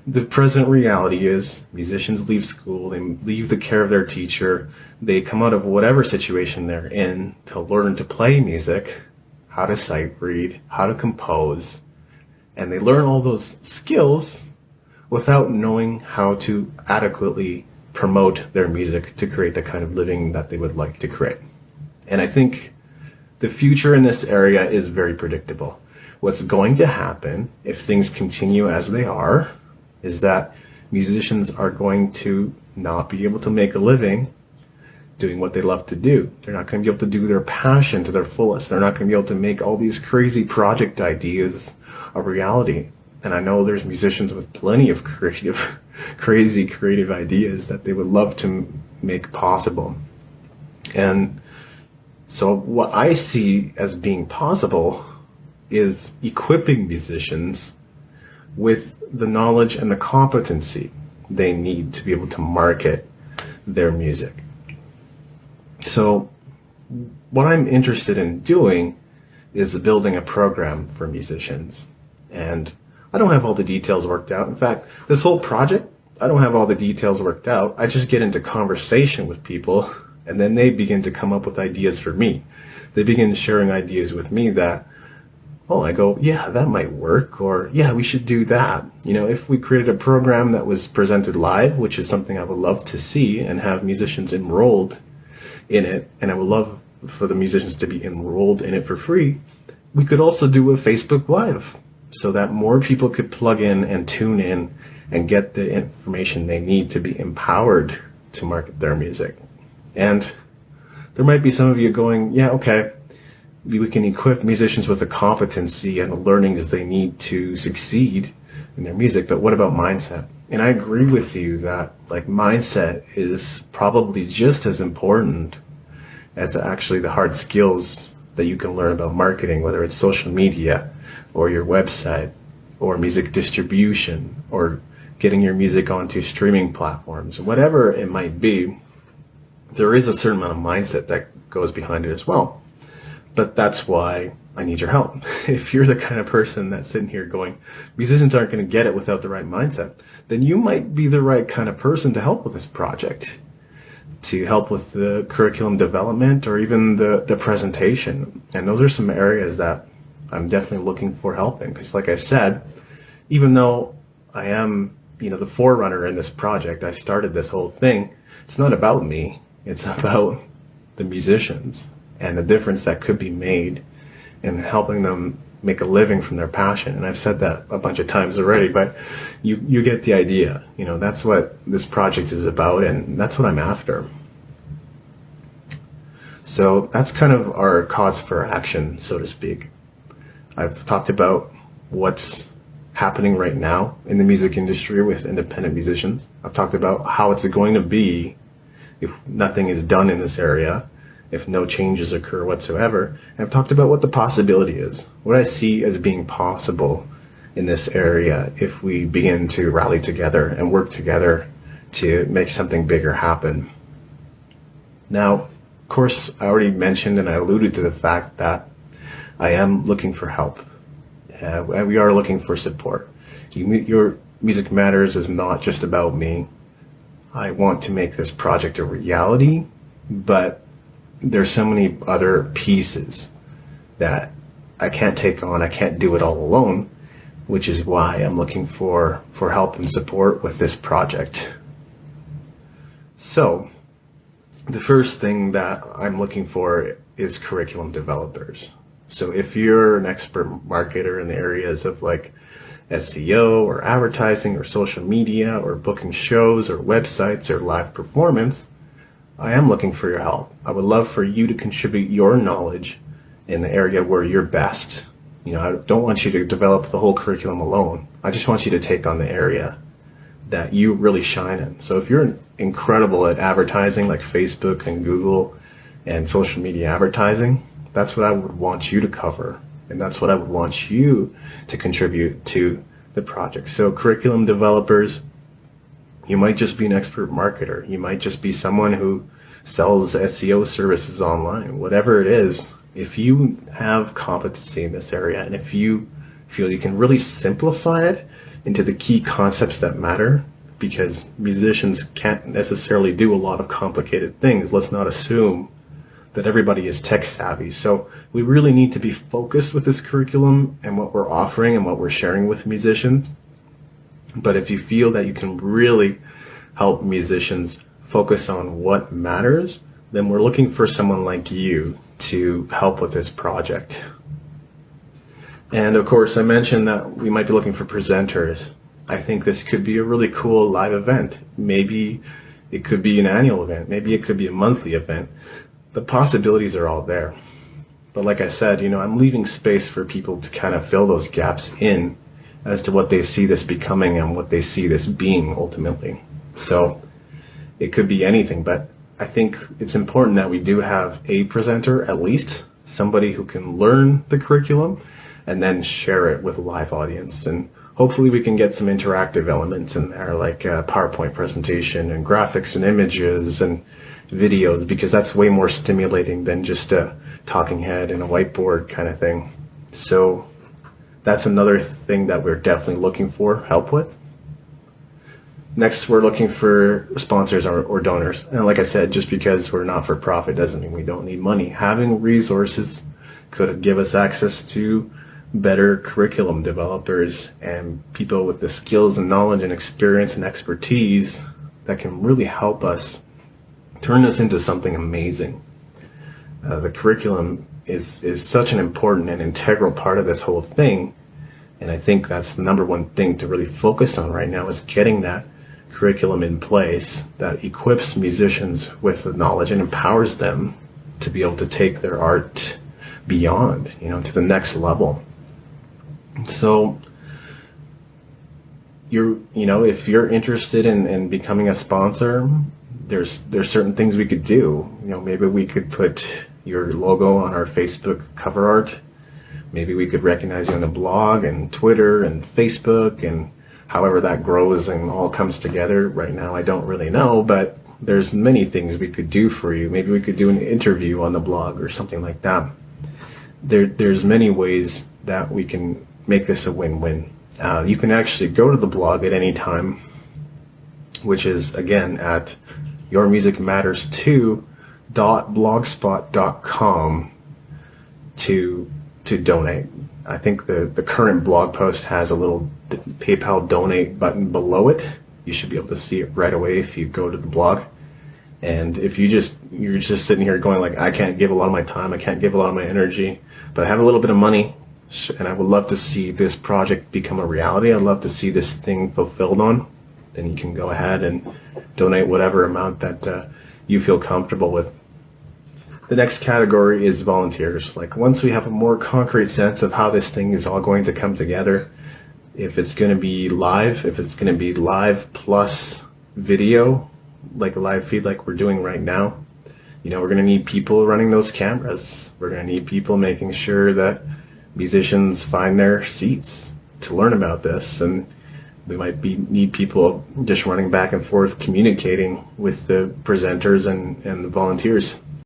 the present reality is musicians leave school, they leave the care of their teacher, they come out of whatever situation they're in to learn to play music, how to sight read, how to compose, and they learn all those skills without knowing how to adequately promote their music to create the kind of living that they would like to create. And I think the future in this area is very predictable. What's going to happen if things continue as they are is that musicians are going to not be able to make a living doing what they love to do. They're not going to be able to do their passion to their fullest. They're not going to be able to make all these crazy project ideas a reality. And I know there's musicians with plenty of crazy creative ideas that they would love to make possible. And so what I see as being possible is equipping musicians with the knowledge and the competency they need to be able to market their music. So what I'm interested in doing is building a program for musicians. And I don't have all the details worked out. In fact, this whole project, I don't have all the details worked out. I just get into conversation with people, and then they begin to come up with ideas for me. They begin sharing ideas with me that, oh, I go, yeah, that might work, or yeah, we should do that. You know, if we created a program that was presented live, which is something I would love to see, and have musicians enrolled in it, and I would love for the musicians to be enrolled in it for free, we could also do a Facebook Live so that more people could plug in and tune in and get the information they need to be empowered to market their music. And there might be some of you going, yeah, okay, we can equip musicians with the competency and the learnings they need to succeed in their music, but what about mindset? And I agree with you that like mindset is probably just as important as actually the hard skills that you can learn about marketing, whether it's social media or your website or music distribution or getting your music onto streaming platforms, whatever it might be. There is a certain amount of mindset that goes behind it as well. But that's why I need your help. If you're the kind of person that's sitting here going, musicians aren't going to get it without the right mindset, then you might be the right kind of person to help with this project, to help with the curriculum development or even the presentation. And those are some areas that I'm definitely looking for help in. Because like I said, even though I am, the forerunner in this project, I started this whole thing, it's not about me. It's about the musicians and the difference that could be made in helping them make a living from their passion. And I've said that a bunch of times already, but you get the idea. That's what this project is about, and that's what I'm after. So that's kind of our cause for action, so to speak. I've talked about what's happening right now in the music industry with independent musicians. I've talked about how it's going to be if nothing is done in this area, if no changes occur whatsoever. And I've talked about what the possibility is, what I see as being possible in this area if we begin to rally together and work together to make something bigger happen. Now, of course, I already mentioned and I alluded to the fact that I am looking for help. And we are looking for support. Your Music Matters is not just about me. I want to make this project a reality, but there's so many other pieces that I can't take on. I can't do it all alone, which is why I'm looking for help and support with this project. So the first thing that I'm looking for is curriculum developers. So if you're an expert marketer in the areas of like SEO or advertising or social media or booking shows or websites or live performance, I am looking for your help. I would love for you to contribute your knowledge in the area where you're best. I don't want you to develop the whole curriculum alone. I just want you to take on the area that you really shine in. So if you're incredible at advertising like Facebook and Google and social media advertising, that's what I would want you to cover. And that's what I would want you to contribute to the project. So curriculum developers, you might just be an expert marketer. You might just be someone who sells SEO services online. Whatever it is, if you have competency in this area and if you feel you can really simplify it, into the key concepts that matter, because musicians can't necessarily do a lot of complicated things. Let's not assume that everybody is tech savvy. So we really need to be focused with this curriculum and what we're offering and what we're sharing with musicians. But if you feel that you can really help musicians focus on what matters, then we're looking for someone like you to help with this project. And of course, I mentioned that we might be looking for presenters. I think this could be a really cool live event. Maybe it could be an annual event. Maybe it could be a monthly event. The possibilities are all there. But like I said, I'm leaving space for people to kind of fill those gaps in as to what they see this becoming and what they see this being ultimately. So it could be anything, but I think it's important that we do have a presenter, at least somebody who can learn the curriculum and then share it with a live audience. And hopefully we can get some interactive elements in there, like a PowerPoint presentation and graphics and images and videos, because that's way more stimulating than just a talking head and a whiteboard kind of thing. So that's another thing that we're definitely looking for help with. Next, we're looking for sponsors or donors. And like I said, just because we're not for profit doesn't mean we don't need money. Having resources could give us access to better curriculum developers and people with the skills and knowledge and experience and expertise that can really help us turn this into something amazing. The curriculum is such an important and integral part of this whole thing, and I think that's the number one thing to really focus on right now, is getting that curriculum in place that equips musicians with the knowledge and empowers them to be able to take their art beyond, to the next level. So if you're interested in becoming a sponsor, there's certain things we could do. Maybe we could put your logo on our Facebook cover art. Maybe we could recognize you on the blog and Twitter and Facebook, and however that grows and all comes together. Right now I don't really know, but there's many things we could do for you. Maybe we could do an interview on the blog or something like that. There's many ways that we can make this a win-win. You can actually go to the blog at any time, which is again at yourmusicmatters2.blogspot.com to donate. I think the current blog post has a little PayPal donate button below it. You should be able to see it right away if you go to the blog. And if you're just sitting here going like, I can't give a lot of my time, I can't give a lot of my energy, but I have a little bit of money and I would love to see this project become a reality, I'd love to see this thing fulfilled on, then you can go ahead and donate whatever amount that you feel comfortable with. The next category is volunteers. Like, once we have a more concrete sense of how this thing is all going to come together, if it's going to be live, if it's going to be live plus video, like a live feed like we're doing right now, we're going to need people running those cameras. We're going to need people making sure that musicians find their seats to learn about this, and we might need people just running back and forth communicating with the presenters and the volunteers.